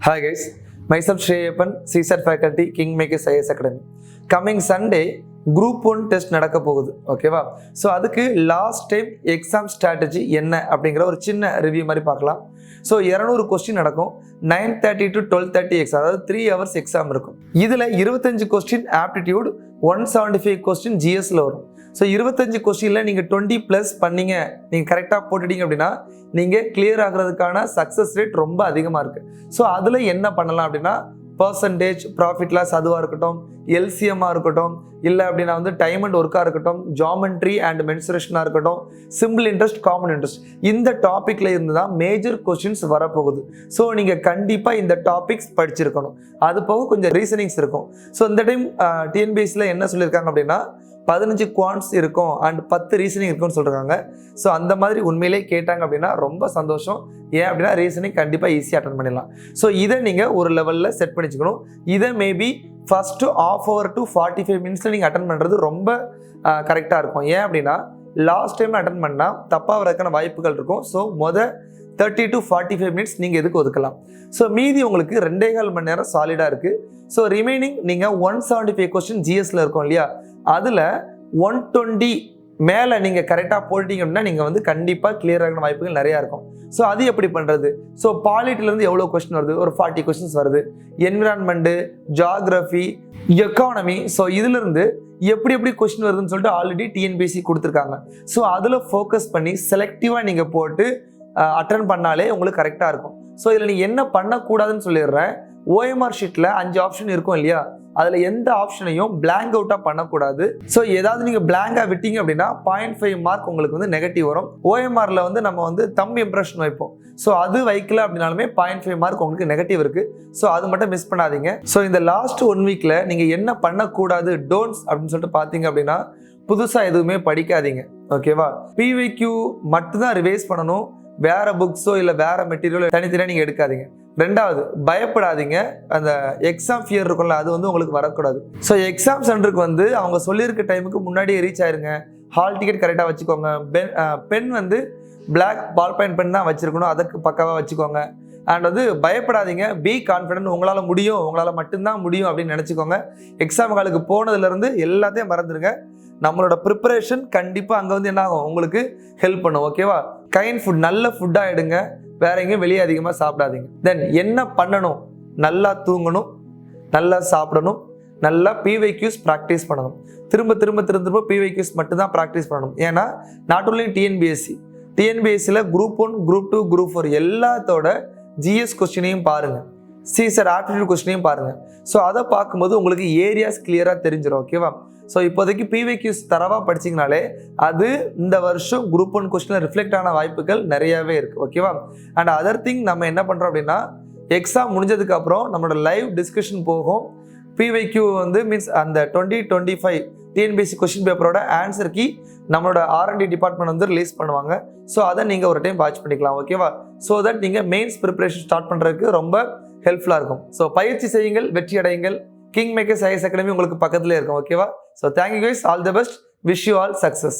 Hi guys, myself Shreyapan, CSAT faculty, Kingmakers IAS Academy. Coming Sunday, Group 1 test நடக்க போகுது ஓகேவா. So அதுக்கு last time exam strategy என்ன அப்படிங்கிற ஒரு சின்ன ரிவ்யூ மாதிரி பார்க்கலாம். ஸோ 200 கொஸ்டின் நடக்கும். 9:30 to 12:30 எக்ஸாம், அதாவது 3 hours எக்ஸாம் இருக்கும். இதில் 25 கொஸ்டின் ஆப்டிடியூட், 175 கொஸ்டின் ஜிஎஸ்ல வரும். ஸோ 25 கொஸ்டினில் நீங்கள் 20+ பண்ணீங்க, நீங்கள் கரெக்டாக போட்டுட்டீங்க அப்படின்னா நீங்கள் கிளியர் ஆகிறதுக்கான சக்ஸஸ் ரேட் ரொம்ப அதிகமாக இருக்குது. ஸோ அதில் என்ன பண்ணலாம் அப்படின்னா பர்சன்டேஜ், ப்ராஃபிட் லாஸ் அதுவாக இருக்கட்டும், எல்சிஎம்மாக இருக்கட்டும், இல்லை அப்படின்னா வந்து டைம் அண்ட் ஒர்க்காக இருக்கட்டும், ஜாமெண்ட்ரி அண்ட் மென்சுரேஷனாக இருக்கட்டும், சிம்பிள் இன்ட்ரெஸ்ட், காமன் இன்ட்ரெஸ்ட், இந்த டாப்பிக்கில் இருந்து தான் மேஜர் கொஸ்டின்ஸ் வரப்போகுது. ஸோ நீங்கள் கண்டிப்பாக இந்த டாபிக்ஸ் படிச்சிருக்கணும். அது போக கொஞ்சம் ரீசனிங்ஸ் இருக்கும். ஸோ இந்த டைம் டிஎன்பிஎஸ்சியில் என்ன சொல்லியிருக்காங்க அப்படின்னா 15 குவான்ட்ஸ் இருக்கும் அண்ட் 10 ரீசனிங் இருக்குன்னு சொல்கிறாங்க. ஸோ அந்த மாதிரி உண்மையிலே கேட்டாங்க அப்படின்னா ரொம்ப சந்தோஷம். ஏன் அப்படின்னா ரீசனிங் கண்டிப்பாக ஈஸியாக அட்டன் பண்ணிடலாம். ஸோ இதை நீங்கள் ஒரு லெவலில் செட் பண்ணிச்சுக்கணும். இதை மேபி ஃபஸ்ட்டு ½ hour to 45 minutesல நீங்கள் அட்டன் பண்ணுறது ரொம்ப கரெக்டாக இருக்கும். ஏன் அப்படின்னா லாஸ்ட் டைம் அட்டன் பண்ணால் தப்பாக வரதுக்கான வாய்ப்புகள் இருக்கும். ஸோ 30 to 45 minutes நீங்கள் எதுக்கு ஒதுக்கலாம். ஸோ மீதி உங்களுக்கு 2.25 மணி நேரம் சாலிடாக இருக்குது. ஸோ ரிமைனிங் நீங்கள் 175 கொஸ்டின் ஜிஎஸ்ல இருக்கும் இல்லையா, அதில் 120 மேலே நீங்கள் கரெக்டாக போட்டிங்க அப்படின்னா நீங்கள் வந்து கண்டிப்பாக கிளியர் ஆகிற வாய்ப்புகள் நிறையா இருக்கும். ஸோ அது எப்படி பண்ணுறது? ஸோ பாலிட்டிலேருந்து எவ்வளோ கொஸ்டின் வருது? ஒரு 40 கொஸ்டின்ஸ் வருது. என்விரான்மெண்ட்டு, ஜியாகிரஃபி, எக்கானமி, ஸோ இதிலிருந்து எப்படி கொஸ்டின் வருதுன்னு சொல்லிட்டு ஆல்ரெடி டிஎன்பிஎஸ்சி கொடுத்துருக்காங்க. ஸோ அதில் ஃபோக்கஸ் பண்ணி செலக்டிவாக நீங்கள் போட்டு அட்டன் பண்ணாலே உங்களுக்கு கரெக்டாக இருக்கும். ஸோ இதில் நீங்கள் என்ன பண்ணக்கூடாதுன்னு சொல்லிடுறேன். ஓஎம்ஆர் ஷீட்டில் 5 ஆப்ஷன் இருக்கும் இல்லையா, அதில் எந்த ஆப்ஷனையும் பிளாங்க் அவுட்டாக பண்ணக்கூடாது. ஸோ ஏதாவது நீங்கள் பிளாங்காக விட்டீங்க அப்படின்னா 0.5 மார்க் உங்களுக்கு வந்து நெகட்டிவ் வரும். ஓஎம்ஆரில் வந்து நம்ம வந்து தம்பி இம்ப்ரெஷன் வைப்போம். ஸோ அது வைக்கல அப்படின்னாலுமே 0.5 மார்க் உங்களுக்கு நெகட்டிவ் இருக்குது. ஸோ அது மட்டும் மிஸ் பண்ணாதீங்க. ஸோ இந்த லாஸ்ட் 1 வீக்கில் நீங்கள் என்ன பண்ணக்கூடாது, டோன்ட்ஸ் அப்படின்னு சொல்லிட்டு பார்த்தீங்க அப்படின்னா புதுசாக எதுவுமே படிக்காதீங்க ஓகேவா. பிவைக்யூ மட்டும்தான் ரிவைஸ் பண்ணணும். வேற புக்ஸோ இல்லை வேற மெட்டீரியலோ தனித்தனியாக நீங்கள் எடுக்காதீங்க. 2வது, பயப்படாதீங்க. அந்த எக்ஸாம் ஃபியர் இருக்கும்ல, அது வந்து உங்களுக்கு வரக்கூடாது. ஸோ எக்ஸாம் சென்டருக்கு வந்து அவங்க சொல்லியிருக்க டைமுக்கு முன்னாடியே ரீச் ஆயிருங்க. ஹால் டிக்கெட் கரெக்டாக வச்சுக்கோங்க. பென் வந்து பிளாக் பால் பாயிண்ட் பென் தான் வச்சிருக்கணும், அதுக்கு பக்காவாக வச்சுக்கோங்க. அண்ட் வந்து பயப்படாதீங்க. Be confident. உங்களால் முடியும், உங்களால் மட்டும்தான் முடியும் அப்படின்னு நினச்சிக்கோங்க. எக்ஸாம் ஹாலுக்கு போனதுலேருந்து எல்லாத்தையும் மறந்துடுங்க. நம்மளோட ப்ரிப்பரேஷன் கண்டிப்பாக அங்கே வந்து என்ன ஆகும், உங்களுக்கு ஹெல்ப் பண்ணும் ஓகேவா. கைண்ட் ஃபுட், நல்ல ஃபுட்டாக எடுங்க. வேற எங்கேயும் வெளியே அதிகமாக சாப்பிடாதீங்க. தென் என்ன பண்ணணும்? நல்லா தூங்கணும், நல்லா சாப்பிடணும், நல்லா பிவைக்யூஸ் ப்ராக்டிஸ் பண்ணணும். திரும்ப பிவைக்யூஸ் மட்டும்தான் ப்ராக்டிஸ் பண்ணணும். ஏன்னா நாட் ஓன்லி டிஎன்பிஎஸ்சியில் குரூப் 1, குரூப் 2, குரூப் 4 எல்லாத்தோட ஜிஎஸ் கொஸ்டினையும் பாருங்கள், சிசாட் ஆப்டிடியூட் கொஸ்டினையும் பாருங்கள். ஸோ அதை பார்க்கும்போது உங்களுக்கு ஏரியாஸ் கிளியராக தெரிஞ்சிடும் ஓகேவா. ஸோ இப்போதைக்கு பிவைக்யூஸ் தரவாக படிச்சிங்கனாலே அது இந்த வருஷம் குரூப் 1 கொஸ்டினில் ரிஃப்ளெக்ட் ஆன வாய்ப்புகள் நிறையாவே இருக்குது ஓகேவா. அண்ட் அதர் திங், நம்ம என்ன பண்ணுறோம் அப்படின்னா எக்ஸாம் முடிஞ்சதுக்கப்புறம் நம்மளோட லைவ் டிஸ்கஷன் போகும். பிவைக்யூ வந்து மீன்ஸ் அந்த 2025 டிஎன்பிஎஸ்சி கொஸ்டின் பேப்பரோட ஆன்சர் கீ நம்மளோட R&D டிபார்ட்மெண்ட் வந்து ரிலீஸ் பண்ணுவாங்க. ஸோ அதை நீங்கள் ஒரு டைம் வாட்ச் பண்ணிக்கலாம் ஓகேவா. ஸோ தட் நீங்கள் மெயின்ஸ் ப்ரிப்பரேஷன் ஸ்டார்ட் பண்ணுறதுக்கு ரொம்ப ஹெல்ப்ஃபுல்லாக இருக்கும். ஸோ பயிற்சி செய்யுங்கள், வெற்றி அடையுங்கள். கிங்மேக்கர்ஸ் ஐஏஎஸ் அகாடமி உங்களுக்கு பக்கத்துலேயே இருக்கும் ஓகேவா. So thank you guys, all the best, wish you all success.